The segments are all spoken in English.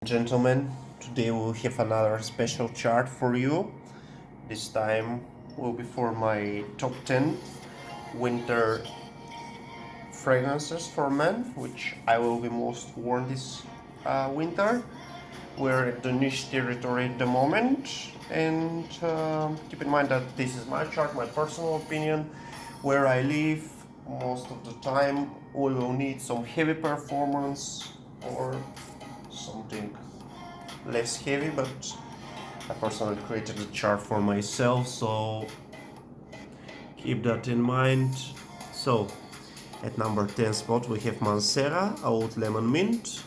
Gentlemen, today we'll have another special chart for you. This time will be for my top 10 winter fragrances for men, which I will be most worn this winter. We're at the niche territory at the moment, and keep in mind that this is my chart, my personal opinion. Where I live, most of the time we will need some heavy performance or something less heavy, but I personally created a chart for myself, so keep that in mind. So at number 10 spot we have Mancera Oud Lemon Mint.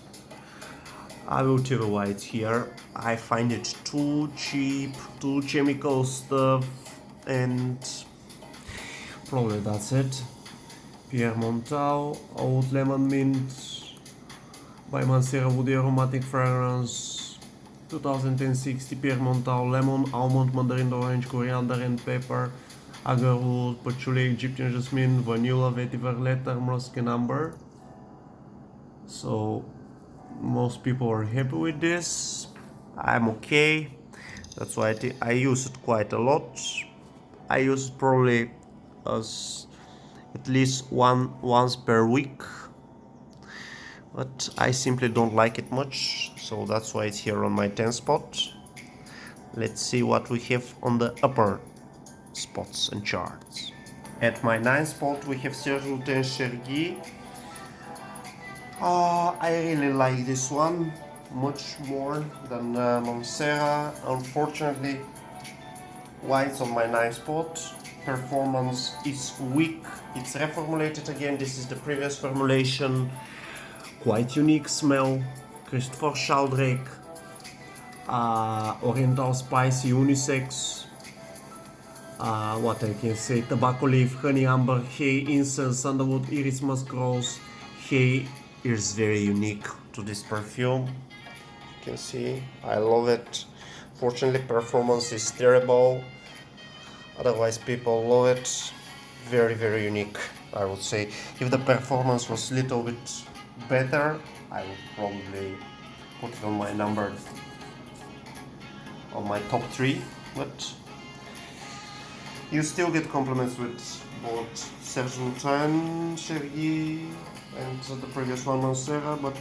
I will tell you why it's here. I find it too cheap, too chemical stuff, and probably that's it. Pierre Montal Oud Lemon Mint by Mancera Woody Aromatic Fragrance 2060 Pierre Montal Lemon, Almond, Mandarin Orange, Coriander and Pepper, Agarwood, Patchouli, Egyptian Jasmine, Vanilla, Vetiver, Letter, Musk and Amber. So most people are happy with this. I'm okay. That's why I use it quite a lot. I use it probably as at least once per week, but I simply don't like it much, so that's why it's here on my 10th spot. Let's see what we have on the upper spots and charts. At my 9th spot we have Serge Chergui. I really like this one much more than Mancera. Unfortunately, why it's on my 9th spot? Performance is weak. It's reformulated again. This is the previous formulation. Quite unique smell. Christopher Sheldrake. Oriental spicy unisex. What I can say, tobacco leaf, honey amber, hay, incense, sandalwood, iris musk rose. Hay is very unique to this perfume. You can see, I love it. Fortunately, performance is terrible. Otherwise, people love it. Very, very unique, I would say. If the performance was a little bit better, I would probably put it on my top 3, but you still get compliments with both Serge Lutens, Chergui, and the previous one Mancera, but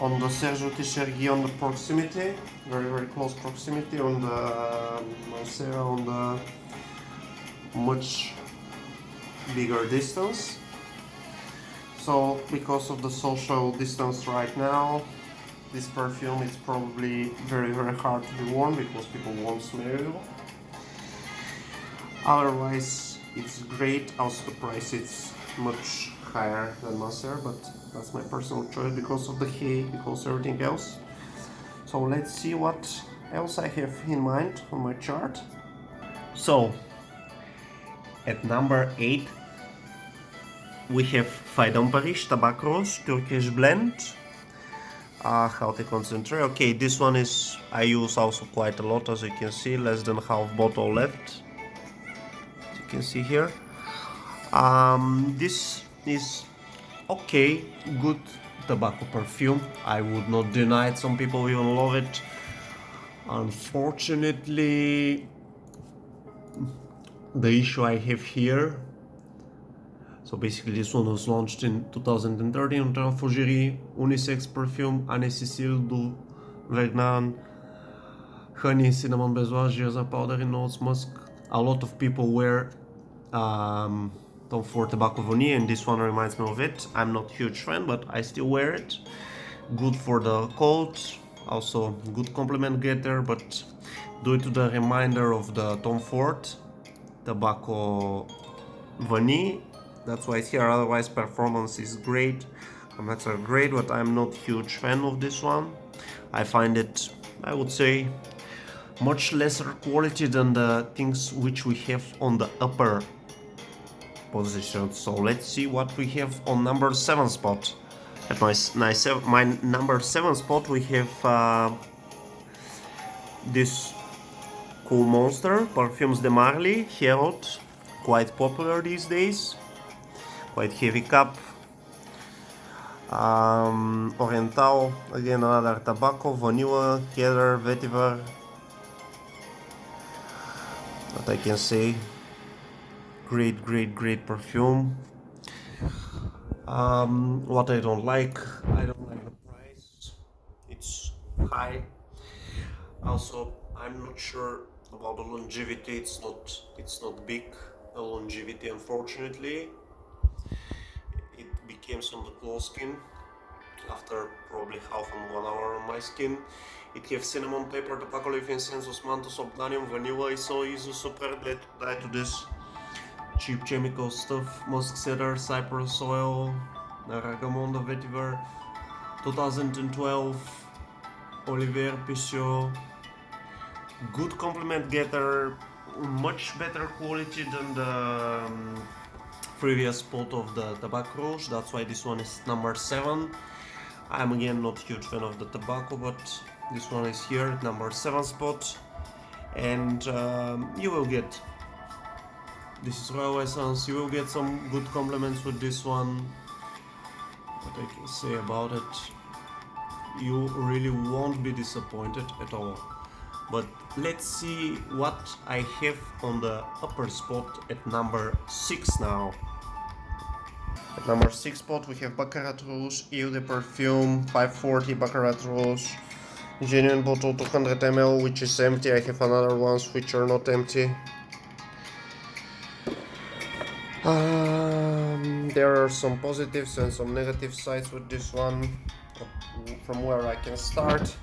on the Serge Chergui on the proximity, very, very close proximity, on the Mancera on the much bigger distance. So because of the social distance right now, this perfume is probably very, very hard to be worn because people won't smell you. Otherwise, it's great. Also, the price is much higher than Mancera, but that's my personal choice because of the hay, because everything else. So let's see what else I have in mind on my chart. So at number 8 we have Faydan Paris Tabac Rose Turkish blend. Healthy concentrate. Okay, this one is I use also quite a lot, as you can see, less than half bottle left. As you can see here. This is okay, good tobacco perfume. I would not deny it. Some people even love it. Unfortunately, the issue I have here. So basically, this one was launched in 2013 on Transforgerie, unisex perfume, Anne Cécile du Vergnan, honey, cinnamon bezoar, jazza powder, and notes musk. A lot of people wear Tom Ford Tobacco Vanille, and this one reminds me of it. I'm not a huge fan, but I still wear it. Good for the cold, also good compliment getter, but due to the reminder of the Tom Ford Tobacco Vanille, that's why it's here. Otherwise, performance is great, comments are great, but I'm not a huge fan of this one. I find it, I would say, much lesser quality than the things which we have on the upper position. So let's see what we have on number 7 spot. At my number 7 spot we have this cool monster, Parfums de Marly, Herod, quite popular these days. Quite heavy cup. Oriental, again another tobacco, vanilla, cedar, vetiver. What I can say, great perfume. What I don't like the price. It's high. Also, I'm not sure about the longevity. It's not big. The longevity, unfortunately, it became on the close skin after probably half and 1 hour on my skin. It has cinnamon pepper, tobacco leaf, incense, osmanthus, obdanium, vanilla, iso, super dye to this cheap chemical stuff, musk cedar, cypress oil, ragamundo vetiver, 2012, Olivier Pichot, good compliment getter, much better quality than the previous spot of the tobacco rouge, that's why this one is number 7. I'm again not huge fan of the tobacco, but this one is here at number 7 spot, and you will get, this is Royal Essence, you will get some good compliments with this one. What I can say about it, you really won't be disappointed at all. But let's see what I have on the upper spot at number 6 now. At number 6 spot we have Baccarat Rouge, Eau de Perfume, 540 Baccarat Rouge, genuine bottle 200 ml, which is empty. I have another ones which are not empty. There are some positives and some negative sides with this one. From where I can start.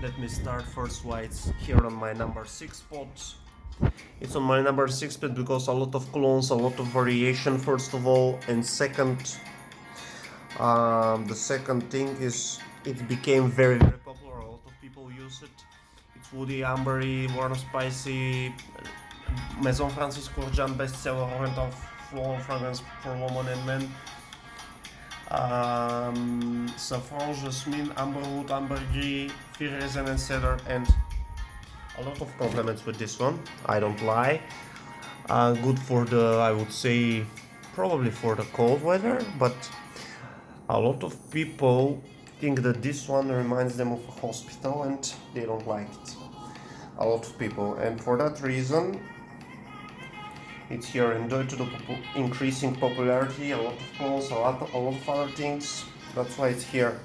Let me start first why it's here on my number 6 spot. It's on my number 6 spot because a lot of clones, a lot of variation first of all, and second, the second thing is it became very popular. A lot of people use it. It's woody, ambery, warm, spicy. Maison Francis Kurkdjian bestseller, oriental floral fragrance for women and men. Saffron, jasmine, amberwood, ambergris, fir resin and cedar, and a lot of compliments with this one, I don't lie. Good for the, I would say, probably for the cold weather, but a lot of people think that this one reminds them of a hospital and they don't like it. A lot of people, and for that reason it's here, and due to the increasing popularity, a lot of clones, a lot of other things, that's why it's here.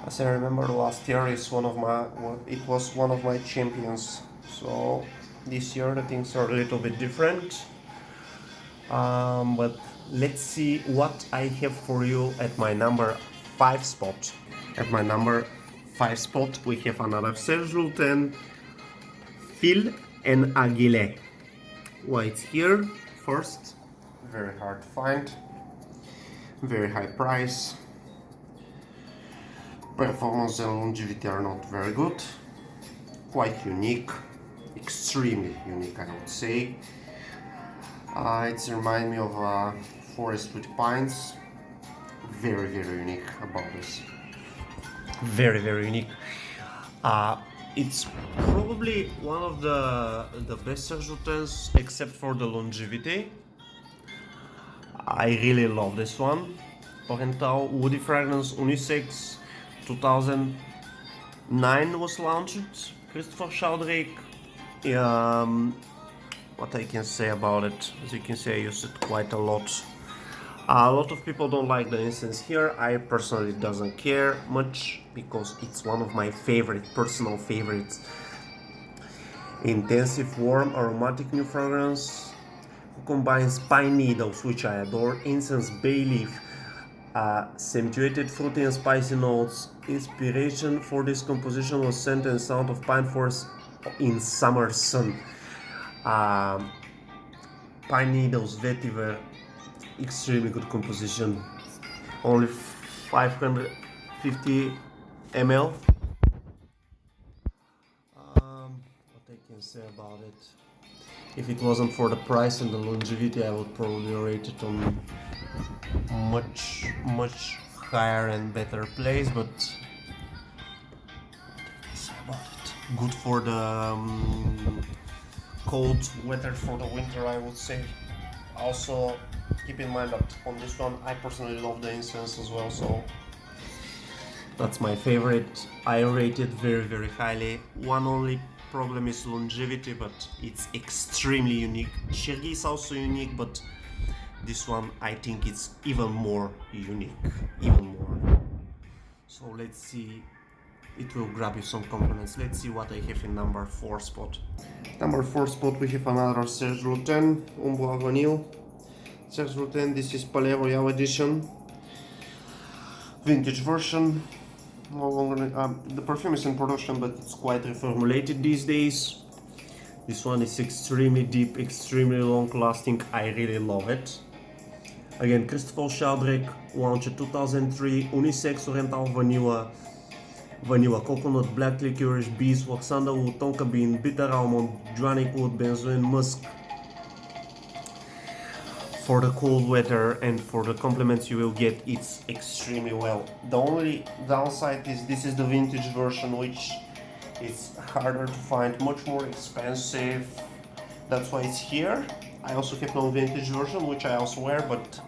As I remember, last year it was one of my champions. So this year the things are a little bit different. But let's see what I have for you at my number 5 spot. At my number 5 spot we have another Serge Lutens, Fil and Aguilé. Why it's here? First, very hard to find, very high price, performance and longevity are not very good, quite unique, extremely unique I would say. It reminds me of a forest with pines. Very unique about this. Very unique. It's probably one of the best Serge Lutens except for the longevity. I really love this one. Oriental woody fragrance, unisex, 2009 was launched. Christopher Sheldrake. What I can say about it, as you can see, I use it quite a lot. A lot of people don't like the incense here. I personally doesn't care much because it's one of my personal favorites. Intensive, warm, aromatic new fragrance who combines pine needles, which I adore, incense, bay leaf, accentuated fruity and spicy notes. Inspiration for this composition was scent and sound of pine forest in summer sun. Pine needles, vetiver, extremely good composition. Only 550 ml. What I can say about it? If it wasn't for the price and the longevity, I would probably rate it on much higher and better place. But what I can say about it? Good for the cold weather for the winter, I would say. Also, keep in mind that on this one I personally love the incense as well, so that's my favorite. I rate it very, very highly. One only problem is longevity, but it's extremely unique. Shirgi is also unique, but this one I think it's even more unique, even more. So let's see, it will grab you some compliments. Let's see what I have in number 4 spot. Number 4 spot we have another Serge Lutens Umbra Vanille. Serge Lutens, this is Palais Royal edition, vintage version. No longer, the perfume is in production, but it's quite reformulated these days. This one is extremely deep, extremely long lasting. I really love it. Again, Christopher Sheldrake, launched 2003, unisex oriental vanilla coconut, black licorice, beeswax, sandalwood, tonka bean, bitter almond, guanic wood, benzoin, musk. For the cold weather and for the compliments you will get, it's extremely well. The only downside is this is the vintage version, which is harder to find, much more expensive. That's why it's here. I also have no vintage version, which I also wear, but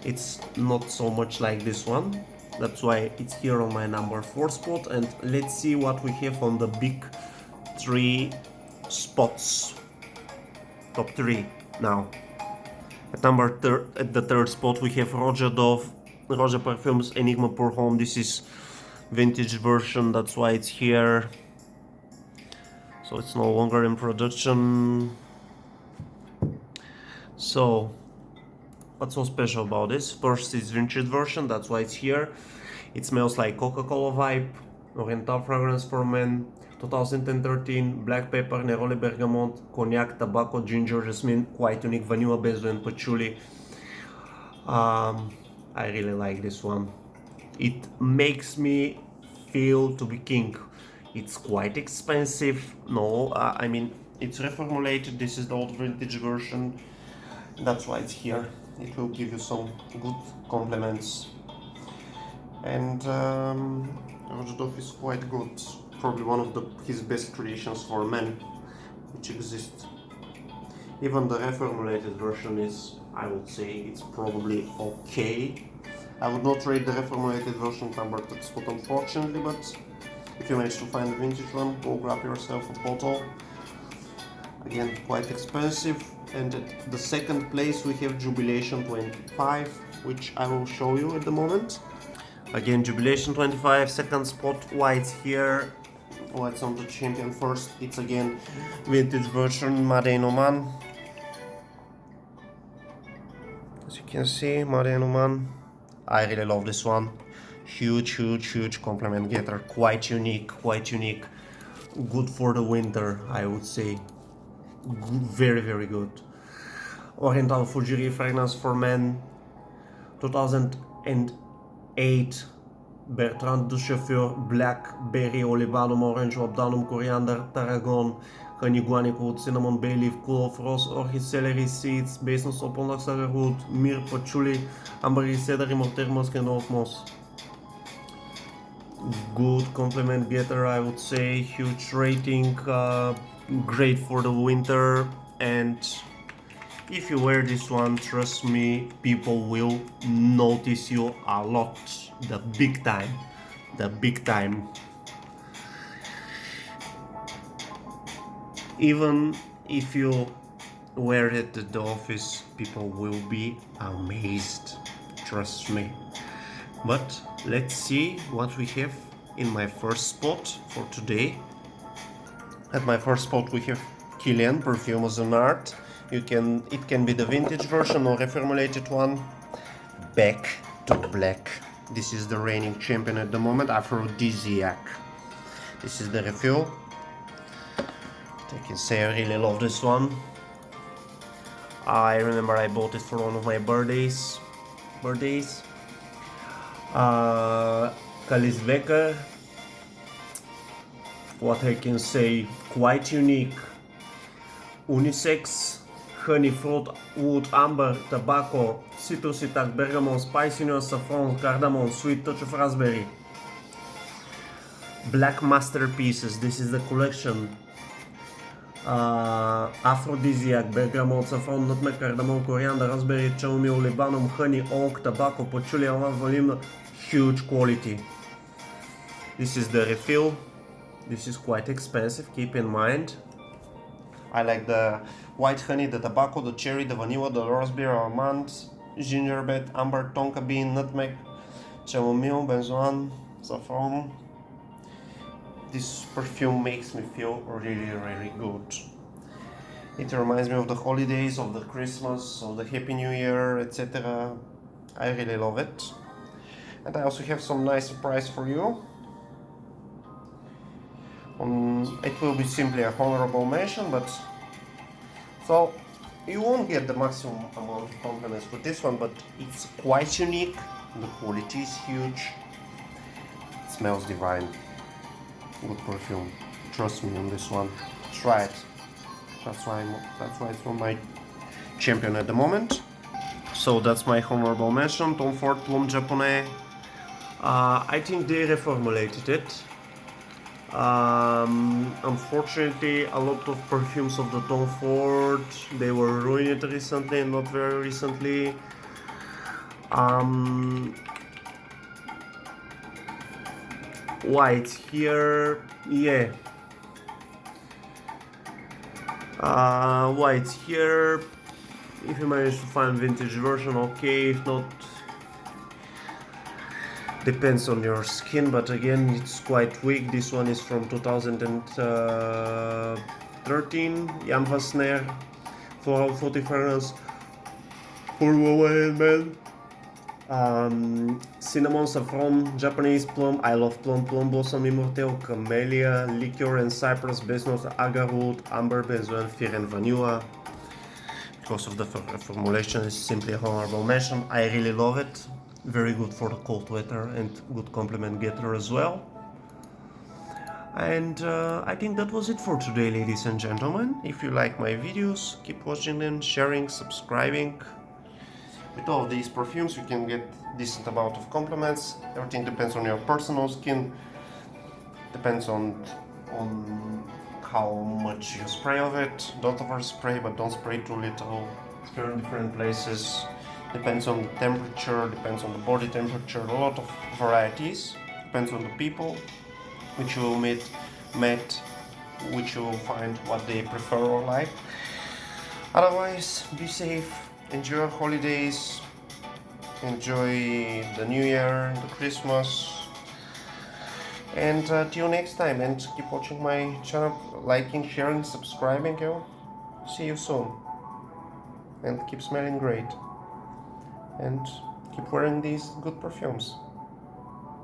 it's not so much like this one. That's why it's here on my number 4 spot. And let's see what we have on the big 3 spots. Top 3 now. At the third spot we have Roger Dove, Roger Parfums Enigma Pour Homme. This is vintage version, that's why it's here. So it's no longer in production. So what's so special about this? First, it's vintage version, that's why it's here. It smells like Coca-Cola vibe, oriental fragrance for men. 2013, black pepper, neroli bergamot, cognac, tobacco, ginger, jasmine, quite unique, vanilla, benzoin, patchouli. I really like this one. It makes me feel to be king. It's quite expensive. No, I mean, it's reformulated. This is the old vintage version. That's why it's here. It will give you some good compliments. And Roger Dove is quite good. Probably one of his best creations for men which exist. Even the reformulated version is, I would say, it's probably okay. I would not rate the reformulated version number 3 spot, unfortunately, but if you manage to find the vintage one, go grab yourself a bottle. Again, quite expensive. And at the second place we have Jubilation 25, which I will show you at the moment. Again, Jubilation 25, second spot. Why it's here? Why it's on the champion first? It's again vintage version, Made in Oman. As you can see, Made in Oman. I really love this one. Huge compliment getter. Quite unique, Good for the winter, I would say. Very good. Oriental Fujiry fragrance for men. 2008. Bertrand de Chauffeur, black berry, olibanum, orange, labdanum, coriander, tarragon, honey, guanic wood, cinnamon, bay leaf, clove, rose, orchid, celery seeds, basil, soapon, cedarwood, myrrh, patchouli, ambergris, cedar, immortelle, musk, and oak moss. Good compliment getter, I would say. Huge rating, great for the winter. And if you wear this one, trust me, people will notice you a lot. The big time. Even if you wear it at the office, people will be amazed. Trust me. But let's see what we have in my first spot for today. At my first spot we have Kilian Perfume as an Art. It can be the vintage version or reformulated one. Back to Black. This is the reigning champion at the moment, Aphrodisiac. This is the refill. I can say I really love this one. I remember I bought it for one of my birthdays. Kalisbecker. What I can say, quite unique. Unisex. Honey, fruit, wood, amber, tobacco, citrus, itak, bergamot, spiciness, saffron, cardamom, sweet touch of raspberry. Black masterpieces. This is the collection. aphrodisiac, bergamot, saffron, nutmeg, cardamom, coriander, raspberry, chamomile, libanum, honey, oak, tobacco, patchouli, aroma, vanilla, huge quality. This is the refill. This is quite expensive, keep in mind. I like the white honey, the tobacco, the cherry, the vanilla, the raspberry, almonds, gingerbread, amber, tonka bean, nutmeg, chamomile, benzoin, saffron. This perfume makes me feel really, really good. It reminds me of the holidays, of the Christmas, of the Happy New Year, etc. I really love it. And I also have some nice surprise for you. It will be simply a honorable mention, but so you won't get the maximum amount of compliments with this one, but it's quite unique. The quality is huge. It smells divine. Good perfume. Trust me on this one. Try it. That's why it's on my champion at the moment. So that's my honorable mention. Tom Ford Plum Japonais. I think they reformulated it. Unfortunately, a lot of perfumes of the Tom Ford, they were ruined recently, not very recently. White here, yeah. White here. If you manage to find vintage version, okay. If not, depends on your skin, but again, it's quite weak. This one is from 2013. Jan van Sneer, 440 fragrance for women and men. Cinnamon, saffron, Japanese plum, I love plum, plum blossom, immortelle, camellia, liqueur and cypress, base notes, agarwood, amber, benzoin, fir and vanilla. Because of the formulation, is simply a honorable mention. I really love it. Very good for the cold weather and good compliment getter as well. And I think that was it for today, ladies and gentlemen. If you like my videos, keep watching them, sharing, subscribing. With all these perfumes you can get decent amount of compliments. Everything depends on your personal skin, depends on how much you spray of it. Don't overspray, but don't spray too little. Spray in different places. Depends on the temperature, depends on the body temperature, a lot of varieties. Depends on the people which you will meet, which you will find what they prefer or like. Otherwise, be safe, enjoy your holidays, enjoy the New Year, the Christmas, and till next time. And keep watching my channel, liking, sharing, subscribing. See you soon, and keep smelling great, and keep wearing these good perfumes.